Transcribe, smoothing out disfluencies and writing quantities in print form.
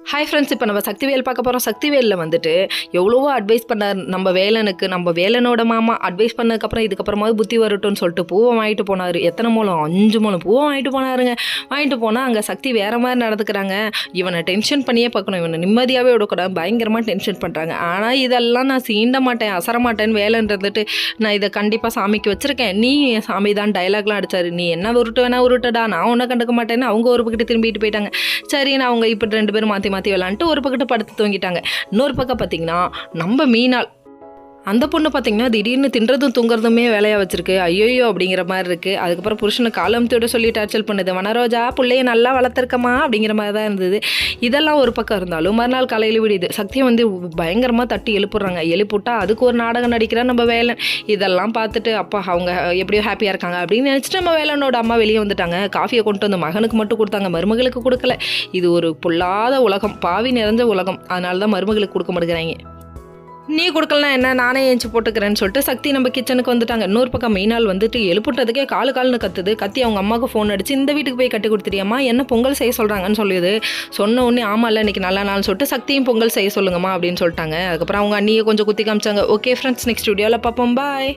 Hi friends, இப்போ நம்ம சக்திவேல் பார்க்க போகிறோம். சக்திவேலில் வந்துட்டு எவ்வளவோ அட்வைஸ் பண்ணார் நம்ம வேலனுக்கு. நம்ம வேலனோட மாமா அட்வைஸ் பண்ணதுக்கப்புறம் இதுக்கப்புறமாவது புத்தி வரட்டும்னு சொல்லிட்டு பூவை வாங்கிட்டு போனார். எத்தனை மூலம் 5 மூலம் பூவை வாங்கிட்டு போனாருங்க. வாங்கிட்டு போனால் அங்கே சக்தி வேறு மாதிரி நடந்துக்கிறாங்க. இவனை டென்ஷன் பண்ணியே பார்க்கணும், இவனை நிம்மதியாகவே விடக்கூடாது, பயங்கரமாக டென்ஷன் பண்ணுறாங்க. ஆனால் இதெல்லாம் நான் சீண்ட மாட்டேன், அசர மாட்டேன்னு வேலைன்னு இருந்துட்டு நான் இதை கண்டிப்பாக சாமிக்கு வச்சுருக்கேன், நீ சாமி தான் டைலாக்லாம் அடித்தார், நீ என்ன உருட்டு வேணா உருட்டடா, நான் ஒன்றும் கண்டுக்க மாட்டேன்னு அவங்க ஒரு பக்கத்து திரும்பிட்டு போயிட்டாங்க. சரின்னு அவங்க இப்போ 2 பேரும் மாற்றி மாற்றி விளாண்டுட்டு ஒரு பக்கத்து படுத்து தூங்கிட்டாங்க. இன்னொரு பக்கம் பார்த்தீங்கன்னா நம்ம மீனாள் அந்த பொண்ணு பார்த்தீங்கன்னா திடீர்னு தின்றதும் தூங்குறதுமே வேலையாக வச்சிருக்கு. ஐயோயோ அப்படிங்கிற மாதிரி இருக்குது. அதுக்கப்புறம் புருஷனை காலம்த்தோட சொல்லி டார்ச்சல் பண்ணுது. வனரோஜா பிள்ளைய நல்லா வளர்த்துருக்கமா அப்படிங்கிற மாதிரி தான் இருந்தது. இதெல்லாம் ஒரு பக்கம் இருந்தாலும் மறுநாள் காலையில் விடுது. சக்தியை வந்து பயங்கரமாக தட்டி எழுப்புறாங்க. எழுப்பிவிட்டா அதுக்கு ஒரு நாடகம் நடிக்கிறா நம்ம வேலன். இதெல்லாம் பார்த்துட்டு அப்பா அவங்க எப்படியோ ஹாப்பியாக இருக்காங்க அப்படின்னு நினச்சிட்டு நம்ம வேலனோட அம்மா வெளியே வந்துட்டாங்க. காஃபியை கொண்டு வந்து மகனுக்கு மட்டும் கொடுத்தாங்க, மருமகளுக்கு கொடுக்கல. இது ஒரு பொல்லாத உலகம், பாவி நிறைஞ்ச உலகம். அதனால தான் மருமகளுக்கு கொடுக்க மாட்டேங்கிறாங்க. நீ கொடுக்கலாம் என்ன, நானே ஏஞ்சி போட்டுக்கிறேன்னு சொல்லிட்டு சக்தி நம்ம கிச்சனுக்கு வந்துட்டாங்க. இன்னொரு பக்கம் மீனால் வந்துட்டு எழுப்புட்டதுக்கே காலுன்னு கத்துது. கத்தி அவங்க அம்மாவுக்கு ஃபோன் அடிச்சு இந்த வீட்டுக்கு போய் கட்டி கொடுத்துட்டியம்மா, என்ன பொங்கல் செய்ய சொல்கிறாங்கன்னு சொல்லிடுது. சொன்ன உடனே ஆமாம் இல்லை இன்றைக்கி நல்ல நாள்னு சொல்லிட்டு சக்தியும் பொங்கல் செய்ய சொல்லுங்கம்மா அப்படின்னு சொல்லிட்டாங்க. அதுக்கப்புறம் அவங்க அண்ணியை கொஞ்சம் குத்தி காமிச்சாங்க. ஓகே ஃப்ரெண்ட்ஸ், நெக்ஸ்ட் வீடியோவில் பார்ப்போம், பாய்.